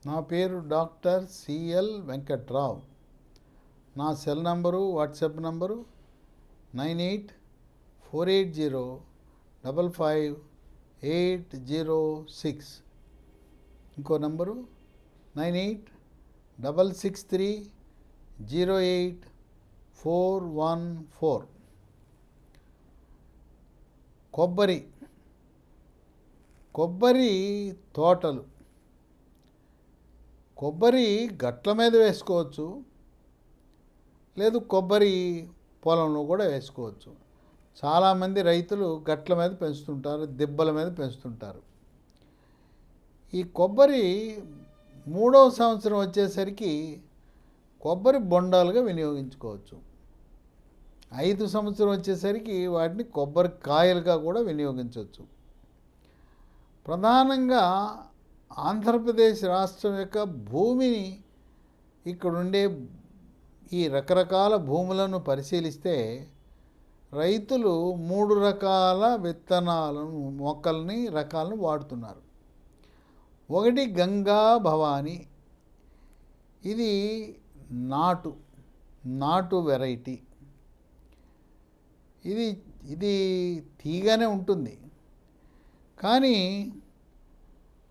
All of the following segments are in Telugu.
నా పేరు డాక్టర్ సిఎల్ వెంకట్రావు. నా సెల్ నంబరు, వాట్సాప్ నంబరు 9848055806. ఇంకో నంబరు 9866308414. కొబ్బరి తోటలు. కొబ్బరి గట్ల మీద వేసుకోవచ్చు, లేదు కొబ్బరి పొలంలో కూడా వేసుకోవచ్చు. చాలామంది రైతులు గట్ల మీద పెంచుతుంటారు, దిబ్బల మీద పెంచుతుంటారు. ఈ కొబ్బరి 3వ సంవత్సరం వచ్చేసరికి కొబ్బరి బొండాలుగా వినియోగించుకోవచ్చు. 5 సంవత్సరం వచ్చేసరికి వాటిని కొబ్బరి కాయలుగా కూడా వినియోగించవచ్చు. ప్రధానంగా ఆంధ్రప్రదేశ్ రాష్ట్రం యొక్క భూమిని, ఇక్కడుండే ఈ రకరకాల భూములను పరిశీలిస్తే రైతులు 3 రకాల విత్తనాలను, రకాలను వాడుతున్నారు. ఒకటి గంగా భవాని. ఇది నాటు వెరైటీ. ఇది తీగనే ఉంటుంది, కానీ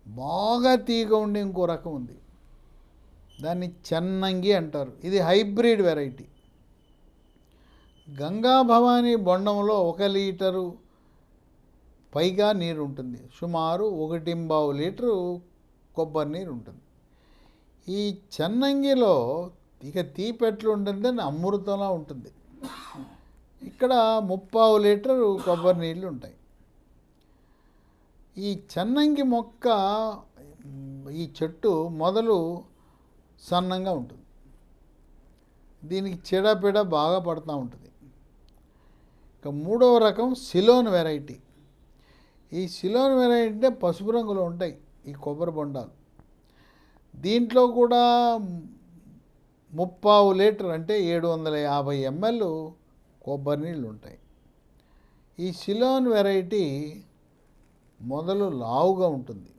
బాగా తీగ ఉండే ఇంకో రకం ఉంది, దాన్ని చెన్నంగి అంటారు. ఇది హైబ్రిడ్ వెరైటీ. గంగా భవాని బొండంలో 1 లీటరు పైగా నీరు ఉంటుంది. సుమారు 1.25 లీటరు కొబ్బరి నీరు ఉంటుంది. ఈ చెన్నంగిలో ఇక తీపెట్లు ఉంటుందని అమృతంలా ఉంటుంది. ఇక్కడ 30 లీటరు కొబ్బరి నీళ్ళు ఉంటాయి. ఈ చెన్నంగి మొక్క, ఈ చెట్టు మొదలు సన్నంగా ఉంటుంది. దీనికి చీడపీడ బాగా పడుతూ ఉంటుంది. ఇక 3వ రకం సిలోన్ వెరైటీ. ఈ సిలోన్ వెరైటీ అంటే పసుపు రంగులో ఉంటాయి ఈ కొబ్బరి బొండాలు. దీంట్లో కూడా 30 లీటర్ అంటే 750 ml కొబ్బరి నీళ్ళు ఉంటాయి. ఈ సిలోన్ వెరైటీ మొదలు లావుగా ఉంటుంది.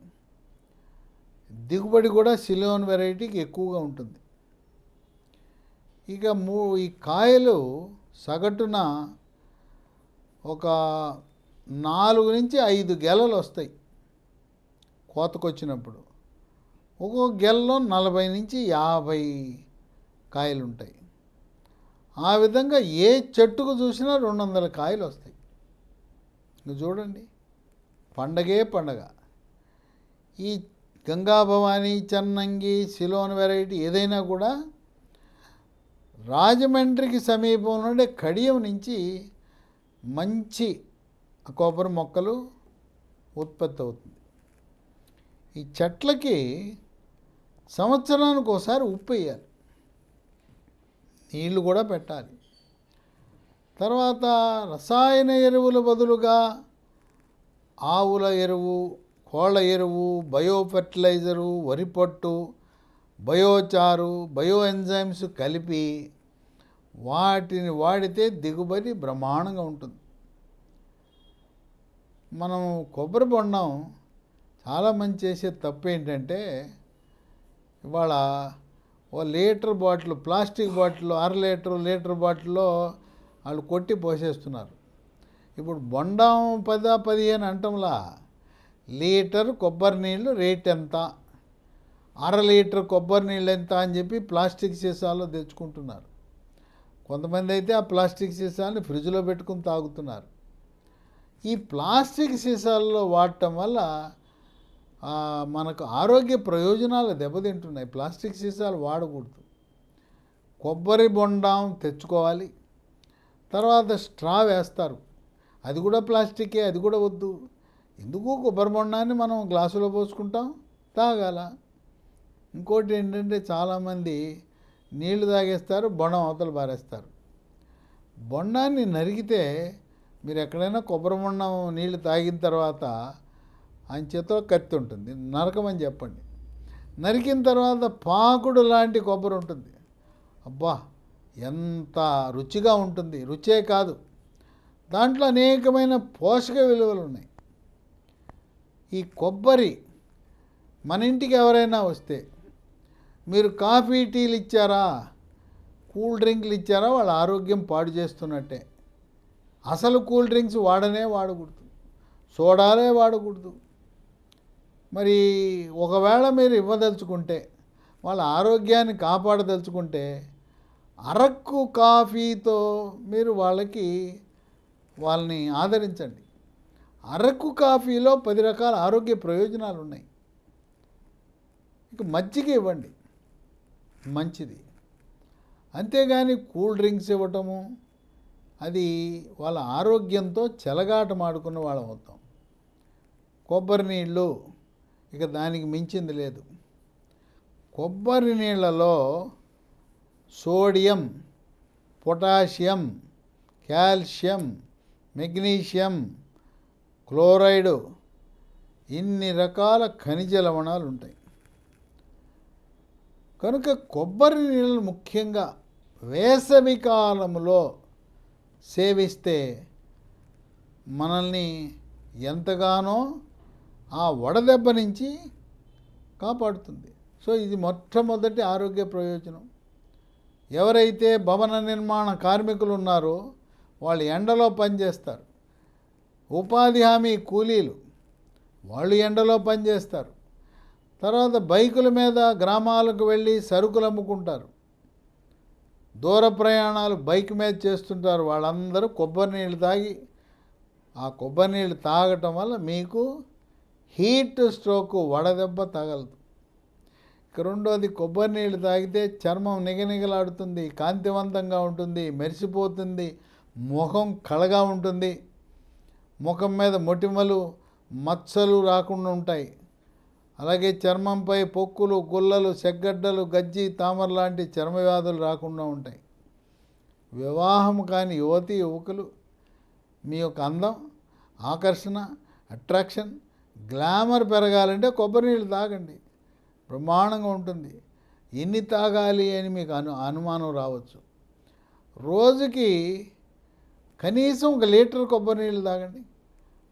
దిగుబడి కూడా సిలోన్ వెరైటీకి ఎక్కువగా ఉంటుంది. ఇక ఈ కాయలు సగటున ఒక 4 నుంచి 5 గెలలు వస్తాయి కోతకొచ్చినప్పుడు. ఒక్కొక్క గెలలో 40 నుంచి 50 కాయలు ఉంటాయి. ఆ విధంగా ఏ చెట్టుకు చూసినా 200 కాయలు వస్తాయి. చూడండి, పండగే పండగ. ఈ గంగా భవాని, చెన్నంగి, సిలోన్ వెరైటీ ఏదైనా కూడా రాజమండ్రికి సమీపంలో ఉండే కడియం నుంచి మంచి కొబ్బరి మొక్కలు ఉత్పత్తి అవుతుంది. ఈ చెట్లకి సంవత్సరానికి ఒకసారి ఉప్పు వేయాలి, నీళ్లు కూడా పెట్టాలి. తర్వాత రసాయన ఎరువుల బదులుగా ఆవుల ఎరువు, కోళ్ళ ఎరువు, బయో ఫెర్టిలైజరు, వరిపొట్టు, బయోచారు, బయో ఎంజైమ్స్ కలిపి వాటిని వాడితే దిగుబడి బ్రహ్మాండంగా ఉంటుంది. మనం కొబ్బరి బొండం చాలామంది చేసే తప్పు ఏంటంటే, ఇవాళ 1 litre bottle, plastic bottle, 1/2 litre బాటిల్లో వాళ్ళు కొట్టి పోసేస్తున్నారు. ఇప్పుడు బొండం 10-15 అంటంలా, లీటర్ కొబ్బరి నీళ్ళు రేట్ ఎంత, 1/2 లీటర్ కొబ్బరి నీళ్ళు ఎంత అని చెప్పి ప్లాస్టిక్ సీసాల్లో తెచ్చుకుంటున్నారు. కొంతమంది అయితే ఆ ప్లాస్టిక్ సీసాలని ఫ్రిడ్జ్లో పెట్టుకుని తాగుతున్నారు. ఈ ప్లాస్టిక్ సీసాల్లో వాడటం వల్ల మనకు ఆరోగ్య ప్రయోజనాలు దెబ్బతింటున్నాయి. ప్లాస్టిక్ సీసాలు వాడకూడదు. కొబ్బరి బొండం తెచ్చుకోవాలి. తర్వాత స్ట్రా వేస్తారు, అది కూడా ప్లాస్టికే, అది కూడా వద్దు. ఎందుకు కొబ్బరి బొండాన్ని మనం గ్లాసులో పోసుకుంటాం, తాగాల. ఇంకోటి ఏంటంటే, చాలామంది నీళ్లు తాగేస్తారు, బొండం అవతల పారేస్తారు. బొండాన్ని నరికితే, మీరు ఎక్కడైనా కొబ్బరి బొండం నీళ్లు తాగిన తర్వాత ఆయన చేతిలో కత్తి ఉంటుంది, నరకమని చెప్పండి. నరికిన తర్వాత పాకుడు లాంటి కొబ్బరి ఉంటుంది. అబ్బా, ఎంత రుచిగా ఉంటుంది. రుచే కాదు, దాంట్లో అనేకమైన పోషక విలువలు ఉన్నాయి. ఈ కొబ్బరి మన ఇంటికి ఎవరైనా వస్తే మీరు కాఫీ టీలు ఇచ్చారా, కూల్ డ్రింక్లు ఇచ్చారా, వాళ్ళ ఆరోగ్యం పాడు చేస్తున్నట్టే. అసలు కూల్ డ్రింక్స్ వాడకూడదు, సోడాలే వాడకూడదు. మరి ఒకవేళ మీరు ఇవ్వదలుచుకుంటే, వాళ్ళ ఆరోగ్యాన్ని కాపాడదలుచుకుంటే అరకు కాఫీతో మీరు వాళ్ళని ఆదరించండి. అరకు కాఫీలో 10 రకాల ఆరోగ్య ప్రయోజనాలు ఉన్నాయి. ఇక మజ్జిగ ఇవ్వండి, మంచిది. అంతేగాని కూల్ డ్రింక్స్ ఇవ్వటము, అది వాళ్ళ ఆరోగ్యంతో చెలగాటమాడుకున్న వాళ్ళం అవుతాం. కొబ్బరి నీళ్ళు, ఇక దానికి మించింది లేదు. కొబ్బరి నీళ్ళలో sodium, potassium, calcium, magnesium, chloride, ఇన్ని రకాల ఖనిజ లవణాలు ఉంటాయి. కనుక కొబ్బరి నీళ్ళు ముఖ్యంగా వేసవి కాలంలో సేవిస్తే మనల్ని ఎంతగానో ఆ వడదెబ్బ నుంచి కాపాడుతుంది. సో ఇది మొట్టమొదటి ఆరోగ్య ప్రయోజనం. ఎవరైతే భవన నిర్మాణ కార్మికులు ఉన్నారో వాళ్ళు ఎండలో పనిచేస్తారు. ఉపాధి హామీ కూలీలు వాళ్ళు ఎండలో పనిచేస్తారు. తర్వాత బైకుల మీద గ్రామాలకు వెళ్ళి సరుకులు అమ్ముకుంటారు. దూర ప్రయాణాలు బైక్ మీద చేస్తుంటారు. వాళ్ళందరూ కొబ్బరి నీళ్ళు తాగి, ఆ కొబ్బరి నీళ్ళు తాగటం వల్ల మీకు హీట్ స్ట్రోక్, వడదెబ్బ తగలదు. ఇక రెండోది, కొబ్బరి నీళ్ళు తాగితే చర్మం నిగనిగలాడుతుంది, కాంతివంతంగా ఉంటుంది, మెరిసిపోతుంది, ముఖం కళగా ఉంటుంది, ముఖం మీద మొటిమలు మచ్చలు రాకుండా ఉంటాయి. అలాగే చర్మంపై పొక్కులు, గుల్లలు, సెగ్గడ్డలు, గజ్జి, తామర లాంటి చర్మ వ్యాధులు రాకుండా ఉంటాయి. వివాహం కాని యువతీ యువకులు మీ యొక్క అందం, ఆకర్షణ, అట్రాక్షన్, గ్లామర్ పెరగాలంటే కొబ్బరి నీళ్ళు తాగండి, బ్రహ్మాండంగా ఉంటుంది. ఎన్ని తాగాలి అని మీకు అనుమానం రావచ్చు. రోజుకి కనీసం 1 లీటర్ కొబ్బరి నీళ్ళు తాగండి.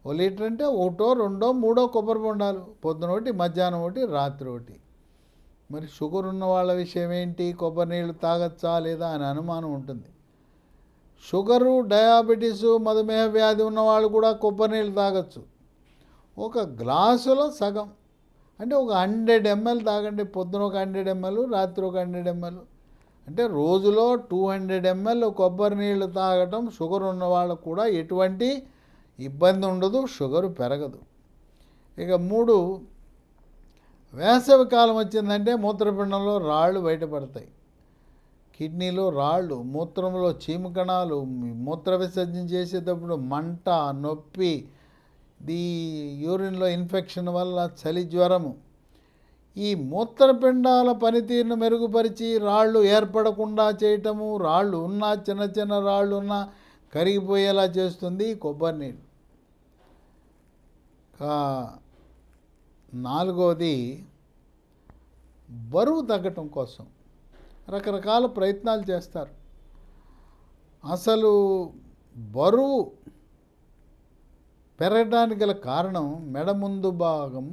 1 లీటర్ అంటే 1, 2, 3 కొబ్బరి బొండాలు, పొద్దున ఒకటి, మధ్యాహ్నం ఒకటి, రాత్రి ఒకటి. మరి షుగర్ ఉన్న వాళ్ళ విషయం ఏంటి, కొబ్బరి నీళ్ళు తాగచ్చా లేదా అని అనుమానం ఉంటుంది. షుగరు, డయాబెటీసు, మధుమేహ వ్యాధి ఉన్నవాళ్ళు కూడా కొబ్బరి నీళ్ళు తాగొచ్చు. ఒక గ్లాసులో సగం అంటే ఒక 100 ml తాగండి. పొద్దున ఒక 100 ml, రాత్రి ఒక 100 ml. అంటే రోజులో 200 ml కొబ్బరి నీళ్ళు తాగటం షుగర్ ఉన్న వాళ్ళకు కూడా ఎటువంటి ఇబ్బంది ఉండదు, షుగరు పెరగదు. ఇక 3, వేసవి కాలం వచ్చిందంటే మూత్రపిండంలో రాళ్ళు బయటపడతాయి. కిడ్నీలో రాళ్ళు, మూత్రంలో చీము కణాలు, మూత్ర విసర్జన చేసేటప్పుడు మంట, నొప్పి, యూరిన్లో ఇన్ఫెక్షన్ వల్ల చలి, జ్వరము, ఈ మూత్రపిండాల పనితీరును మెరుగుపరిచి రాళ్ళు ఏర్పడకుండా చేయటము, రాళ్ళు ఉన్నా, చిన్న చిన్న రాళ్ళు ఉన్నా కరిగిపోయేలా చేస్తుంది కొబ్బరి నీళ్ళు. 4వది, బరువు తగ్గటం కోసం రకరకాల ప్రయత్నాలు చేస్తారు. అసలు బరువు పెరగడానికి గల కారణం మెడ ముందు భాగం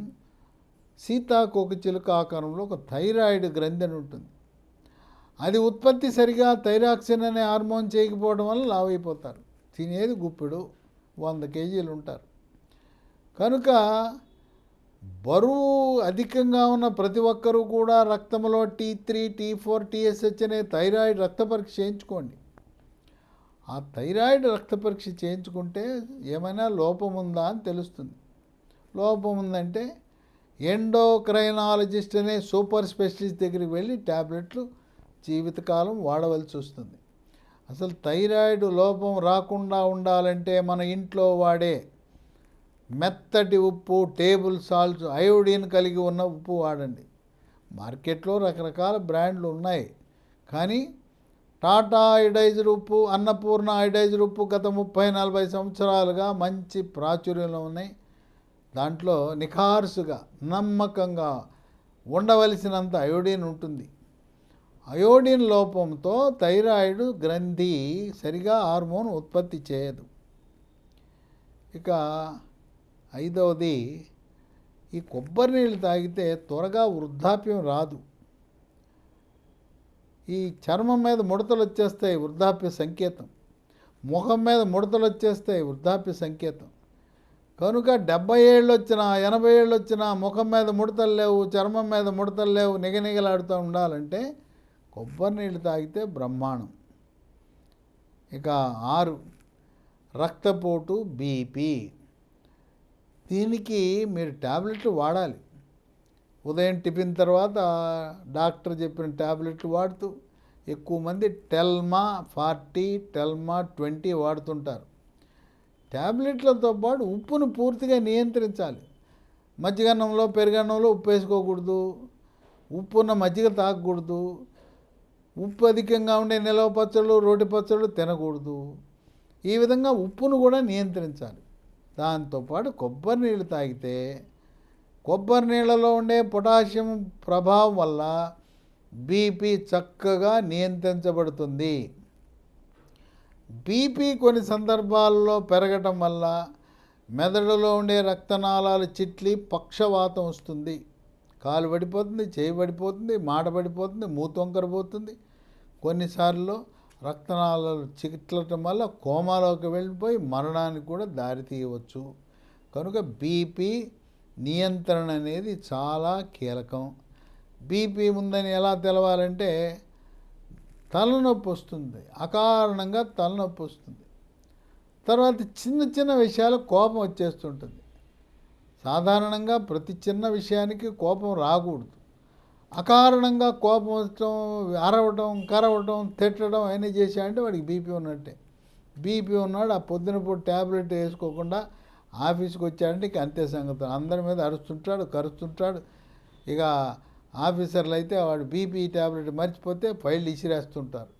సీతాకోకచిలుక ఆకారంలో ఒక థైరాయిడ్ గ్రంథి అని ఉంటుంది. అది ఉత్పత్తి సరిగా థైరాక్సిన్ అనే హార్మోన్ చేయకపోవడం వల్ల లావైపోతారు. తినేది గుప్పెడు, 100 కేజీలు ఉంటారు. కనుక బరువు అధికంగా ఉన్న ప్రతి ఒక్కరూ కూడా రక్తంలో T3, T4, TSH అనే థైరాయిడ్ రక్త పరీక్ష చేయించుకోండి. ఆ థైరాయిడ్ రక్త పరీక్ష చేయించుకుంటే ఏమైనా లోపం ఉందా అని తెలుస్తుంది. లోపం ఉందంటే ఎండోక్రైనాలజిస్ట్ అనే సూపర్ స్పెషలిస్ట్ దగ్గరికి వెళ్ళి ట్యాబ్లెట్లు జీవితకాలం వాడవలసి వస్తుంది. అసలు థైరాయిడ్ లోపం రాకుండా ఉండాలంటే మన ఇంట్లో వాడే మెత్తటి ఉప్పు, టేబుల్ సాల్ట్స్, అయోడిన్ కలిగి ఉన్న ఉప్పు వాడండి. మార్కెట్లో రకరకాల బ్రాండ్లు ఉన్నాయి, కానీ టాటా అయోడైజ్డ్ ఉప్పు, అన్నపూర్ణ అయోడైజ్డ్ ఉప్పు గత 30-40 సంవత్సరాలుగా మంచి ప్రాచుర్యంలో ఉన్నాయి. దాంట్లో నిఖార్సుగా, నమ్మకంగా ఉండవలసినంత అయోడిన్ ఉంటుంది. అయోడిన్ లోపంతో థైరాయిడ్ గ్రంథి సరిగా హార్మోన్ ఉత్పత్తి చేయదు. ఇక 5వది, ఈ కొబ్బరి నీళ్ళు తాగితే త్వరగా వృద్ధాప్యం రాదు. ఈ చర్మం మీద ముడతలు వచ్చేస్తాయి, వృద్ధాప్య సంకేతం. ముఖం మీద ముడతలు వచ్చేస్తాయి, వృద్ధాప్య సంకేతం. కనుక 70 ఏళ్ళు వచ్చినా 80 ఏళ్ళు వచ్చినా ముఖం మీద ముడతలు లేవు, చర్మం మీద ముడతలు లేవు, నిగనిగలాడుతూ ఉండాలంటే కొబ్బరి నీళ్ళు తాగితే బ్రహ్మాండం. ఇక 6 రక్తపోటు, బీపీ. దీనికి మీరు ట్యాబ్లెట్లు వాడాలి. ఉదయం టిఫిన్ తర్వాత డాక్టర్ చెప్పిన ట్యాబ్లెట్లు వాడుతూ, ఎక్కువ మంది టెల్మా 40, టెల్మా 20 వాడుతుంటారు. ట్యాబ్లెట్లతో పాటు ఉప్పును పూర్తిగా నియంత్రించాలి. మజ్జిగన్నంలో పెరుగన్నంలో ఉప్పు వేసుకోకూడదు, ఉప్పు ఉన్న మజ్జిగ తాగకూడదు, ఉప్పు అధికంగా ఉండే నిలవ పచ్చళ్ళు, రోటి పచ్చళ్ళు తినకూడదు. ఈ విధంగా ఉప్పును కూడా నియంత్రించాలి. దాంతోపాటు కొబ్బరి నీళ్ళు తాగితే కొబ్బరి నీళ్ళలో ఉండే పొటాషియం ప్రభావం వల్ల బీపీ చక్కగా నియంత్రించబడుతుంది. బీపీ కొన్ని సందర్భాల్లో పెరగటం వల్ల మెదడులో ఉండే రక్తనాళాలు చిట్లి పక్షవాతం వస్తుంది. కాలు పడిపోతుంది, చేయి పడిపోతుంది, మాట పడిపోతుంది, మూతొంకర పోతుంది. కొన్నిసార్లు రక్తనాళాలు చిట్లటం వల్ల కోమాలోకి వెళ్ళిపోయి మరణానికి కూడా దారితీయవచ్చు. కనుక బీపీ నియంత్రణ అనేది చాలా కీలకం. బీపీ ఉందని ఎలా తెలవాలంటే తలనొప్పి వస్తుంది, అకారణంగా తలనొప్పి వస్తుంది. తర్వాత చిన్న చిన్న విషయాలు కోపం వచ్చేస్తుంటుంది. సాధారణంగా ప్రతి చిన్న విషయానికి కోపం రాకూడదు. అకారణంగా కోపం వచ్చడం, అరవటం, కరవటం, తిట్టడం అన్నీ చేశాయంటే వాడికి బీపీ ఉన్నట్టే. బీపీ ఉన్నాడు ఆ పొద్దున పూట ట్యాబ్లెట్ వేసుకోకుండా ఆఫీస్కి వచ్చాడంటే ఇక అంతే సంగతి. అందరి మీద అరుస్తుంటాడు, కరుస్తుంటాడు. ఇక ఆఫీసర్లు అయితే వాడు బీపీ ట్యాబ్లెట్ మర్చిపోతే ఫైల్ ఇసిరేస్తుంటారు.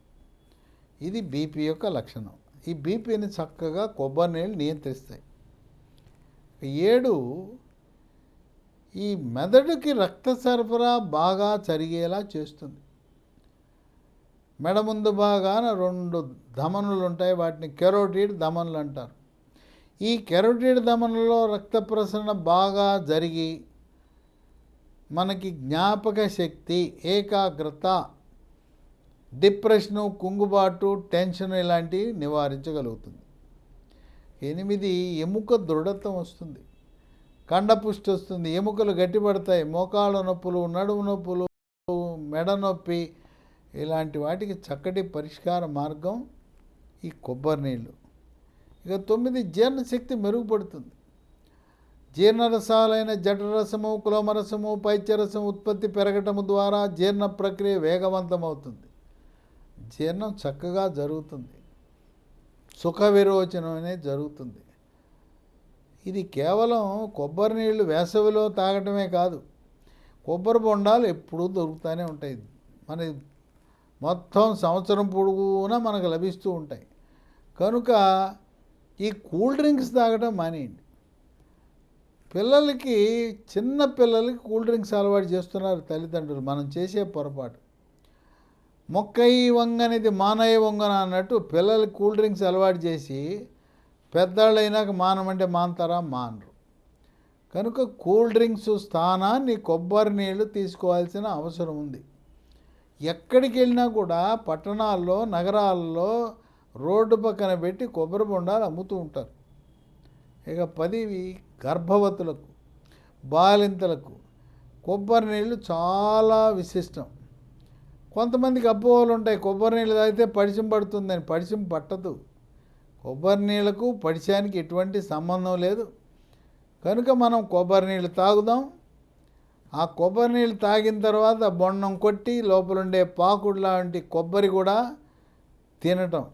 ఇది బీపీ యొక్క లక్షణం. ఈ బీపీని చక్కగా కొబ్బరి నీళ్ళు నియంత్రిస్తాయి. 7 ఈ మెదడుకి రక్త సరఫరా బాగా జరిగేలా చేస్తుంది. మెడ ముందు భాగాన 2 ధమనులు ఉంటాయి, వాటిని కెరోటిడ్ ధమనులు అంటారు. ఈ కెరోటిడ్ ధమనులలో రక్త ప్రసరణ బాగా జరిగి మనకి జ్ఞాపక శక్తి, ఏకాగ్రత, డిప్రెషను, కుంగుబాటు, టెన్షన్ ఇలాంటివి నివారించగలుగుతుంది. 8 ఎముక దృఢత్వం వస్తుంది, కండపుష్టి వస్తుంది, ఎముకలు గట్టిపడతాయి. మోకాళ్ళ నొప్పులు, నడుము నొప్పులు, మెడ నొప్పి ఇలాంటి వాటికి చక్కటి పరిష్కార మార్గం ఈ కొబ్బరి నీళ్ళు. ఇక 9 జీర్ణశక్తి మెరుగుపడుతుంది. జీర్ణరసాలైన జఠరసము, కులోమరసము, పైత్యరసం ఉత్పత్తి పెరగటము ద్వారా జీర్ణ ప్రక్రియ వేగవంతమవుతుంది. జీర్ణం చక్కగా జరుగుతుంది, సుఖ విరోచనం అనేది జరుగుతుంది. ఇది కేవలం కొబ్బరి నీళ్ళు వేసవిలో తాగటమే కాదు, కొబ్బరి బొండాలు ఎప్పుడూ దొరుకుతూనే ఉంటాయి. మన మొత్తం సంవత్సరం పొడుగునా మనకు లభిస్తూ ఉంటాయి. కనుక ఈ కూల్ డ్రింక్స్ తాగటం మానేయండి. పిల్లలకి, చిన్న పిల్లలకి కూల్ డ్రింక్స్ అలవాటు చేస్తున్నారు తల్లిదండ్రులు. మనం చేసే పొరపాటు. మొక్కై వంగనిది మానయ్య వంగన అన్నట్టు పిల్లలకి కూల్ డ్రింక్స్ అలవాటు చేసి పెద్దవాళ్ళు అయినాక మానమంటే మానతారా? మానరు. కనుక కూల్ డ్రింక్స్ స్థానాన్ని కొబ్బరి నీళ్ళు తీసుకోవాల్సిన అవసరం ఉంది. ఎక్కడికి వెళ్ళినా కూడా పట్టణాల్లో, నగరాల్లో రోడ్డు పక్కన పెట్టి కొబ్బరి బొండాలు అమ్ముతూ ఉంటారు. ఇక 10 గర్భవతులకు, బాలింతలకు కొబ్బరి నీళ్ళు చాలా విశిష్టం. కొంతమందికి అపోహలు ఉంటాయి, కొబ్బరి నీళ్ళు తాగితే పడిశం పడుతుందని. పడిశం పట్టదు. కొబ్బరి నీళ్ళకు పడిశానికి ఎటువంటి సంబంధం లేదు. కనుక మనం కొబ్బరి నీళ్ళు తాగుదాం. ఆ కొబ్బరి నీళ్ళు తాగిన తర్వాత బొండం కొట్టి లోపలుండే పాకుడు లాంటి కొబ్బరి కూడా తినటం.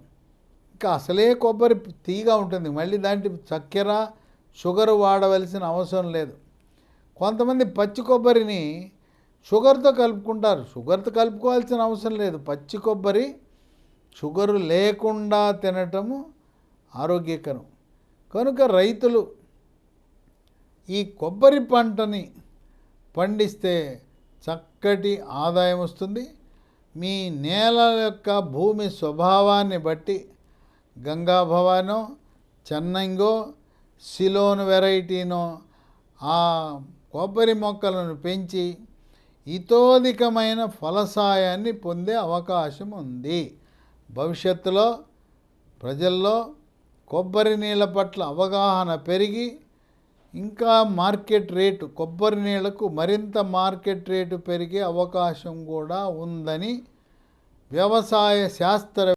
ఇంకా అసలే కొబ్బరి తీగా ఉంటుంది, మళ్ళీ దాంట్లో చక్కెర, షుగర్ వాడవలసిన అవసరం లేదు. కొంతమంది పచ్చి కొబ్బరిని షుగర్తో కలుపుకుంటారు. షుగర్తో కలుపుకోవాల్సిన అవసరం లేదు. పచ్చి కొబ్బరి షుగరు లేకుండా తినటము ఆరోగ్యకరం. కనుక రైతులు ఈ కొబ్బరి పంటని పండిస్తే చక్కటి ఆదాయం వస్తుంది. మీ నేల యొక్క భూమి స్వభావాన్ని బట్టి గంగా భవానో, చెన్నంగో, సిలోన్ వెరైటీనో ఆ కొబ్బరి మొక్కలను పెంచి ఇతోధికమైన ఫలసాయాన్ని పొందే అవకాశం ఉంది. భవిష్యత్తులో ప్రజల్లో కొబ్బరి నీళ్ళ పట్ల అవగాహన పెరిగి ఇంకా మార్కెట్ రేటు, కొబ్బరి నీళ్లకు మరింత మార్కెట్ రేటు పెరిగే అవకాశం కూడా ఉందని వ్యవసాయ శాస్త్ర